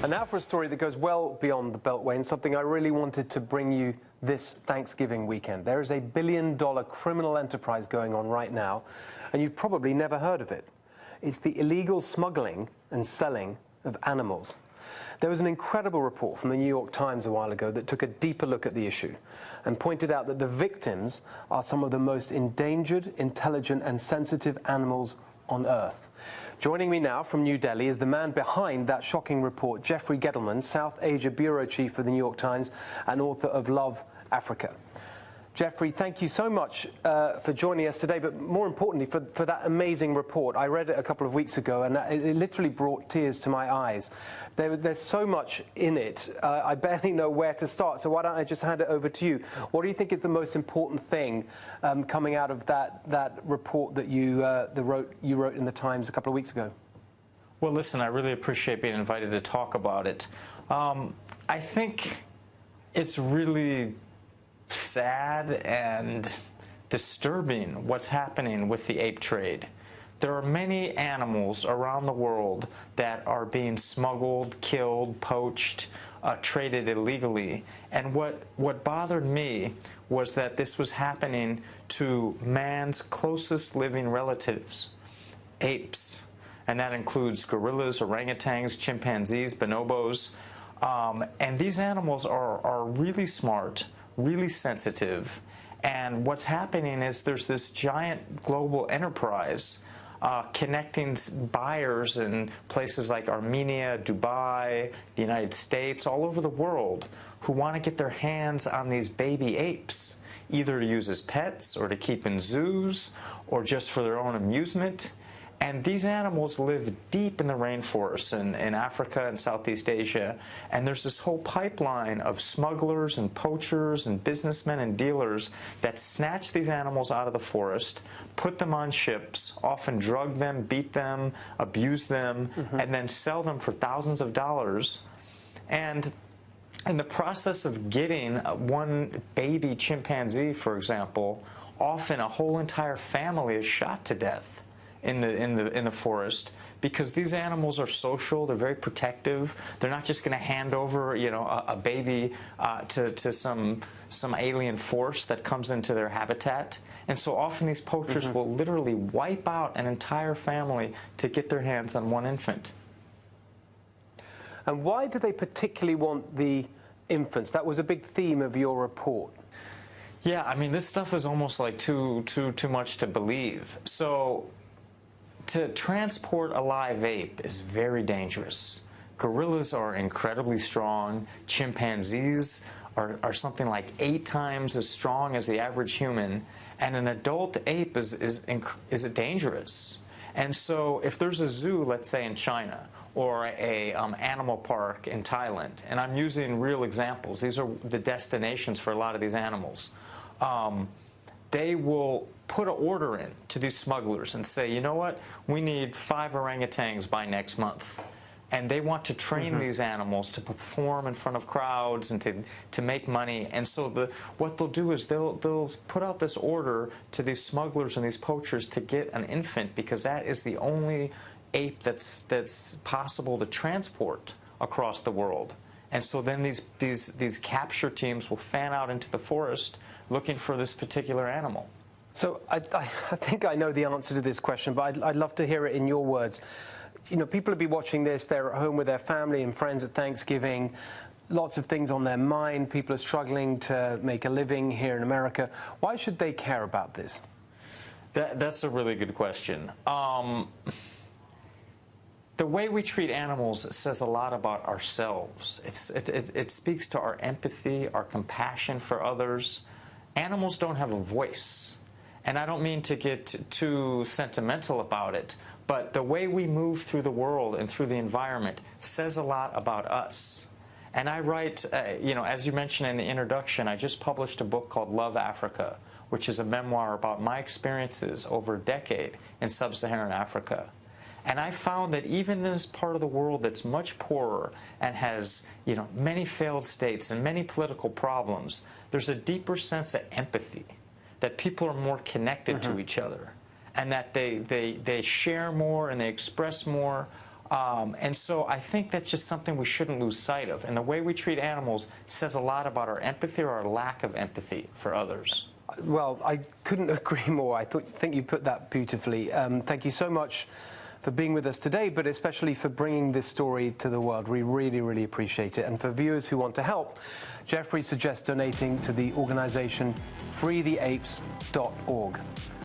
And now for a story that goes well beyond the Beltway and something I really wanted to bring you this Thanksgiving weekend. There is a billion-dollar criminal enterprise going on right now, and you've probably never heard of it. It's the illegal smuggling and selling of animals. There was an incredible report from the New York Times a while ago that took a deeper look at the issue and pointed out that the victims are some of the most endangered, intelligent and sensitive animals on Earth. Joining me now from New Delhi is the man behind that shocking report, Jeffrey Gettleman, South Asia Bureau Chief for the New York Times and author of Love, Africa. Jeffrey, thank you so much for joining us today, but more importantly, for that amazing report. I read it a couple of weeks ago, and it literally brought tears to my eyes. There's so much in it, I barely know where to start, so why don't I just hand it over to you? What do you think is the most important thing coming out of that report that you wrote in the Times a couple of weeks ago? Well, listen, I really appreciate being invited to talk about it. I think it's really sad and disturbing what's happening with the ape trade. There are many animals around the world that are being smuggled, killed, poached, traded illegally. And what bothered me was that this was happening to man's closest living relatives, apes. And that includes gorillas, orangutans, chimpanzees, bonobos. And these animals are really smart, really sensitive, and what's happening is there's this giant global enterprise connecting buyers in places like Armenia, Dubai, the United States, all over the world, who want to get their hands on these baby apes, either to use as pets or to keep in zoos or just for their own amusement. And these animals live deep in the rainforests in Africa and Southeast Asia. And there's this whole pipeline of smugglers and poachers and businessmen and dealers that snatch these animals out of the forest, put them on ships, often drug them, beat them, abuse them, and then sell them for thousands of dollars. And in the process of getting one baby chimpanzee, for example, often a whole entire family is shot to death in the forest, because these animals are social. They're very protective. They're not just going to hand over, you know, a baby to some alien force that comes into their habitat. And so often these poachers will literally wipe out an entire family to get their hands on one infant. And why do they particularly want the infants? That was a big theme of your report. Yeah, I mean, this stuff is almost like too much to believe. So to transport a live ape is very dangerous. Gorillas are incredibly strong. Chimpanzees are something like 8 times as strong as the average human. And an adult ape is dangerous. And so if there's a zoo, let's say in China, or a animal park in Thailand, and I'm using real examples, these are the destinations for a lot of these animals, they will put an order in to these smugglers and say, you know what, we need 5 orangutans by next month. And they want to train these animals to perform in front of crowds and to make money. And so what they'll do is they'll put out this order to these smugglers and these poachers to get an infant, because that is the only ape that's possible to transport across the world. And so then these capture teams will fan out into the forest looking for this particular animal. So I think I know the answer to this question, but I'd love to hear it in your words. You know, people will be watching this, they're at home with their family and friends at Thanksgiving, lots of things on their mind, people are struggling to make a living here in America. Why should they care about this? That's a really good question. The way we treat animals says a lot about ourselves. It speaks to our empathy, our compassion for others. Animals don't have a voice. And I don't mean to get too sentimental about it, but the way we move through the world and through the environment says a lot about us. And I write, you know, as you mentioned in the introduction, I just published a book called Love, Africa, which is a memoir about my experiences over a decade in sub-Saharan Africa. And I found that even in this part of the world that's much poorer and has, you know, many failed states and many political problems, there's a deeper sense of empathy, that people are more connected to each other, and that they share more and they express more And so I think that's just something we shouldn't lose sight of. And the way we treat animals says a lot about our empathy or our lack of empathy for others. Well, I couldn't agree more. I think you put that beautifully. Thank you so much for being with us today, but especially for bringing this story to the world. We really, really appreciate it. And for viewers who want to help, Jeffrey suggests donating to the organization freetheapes.org.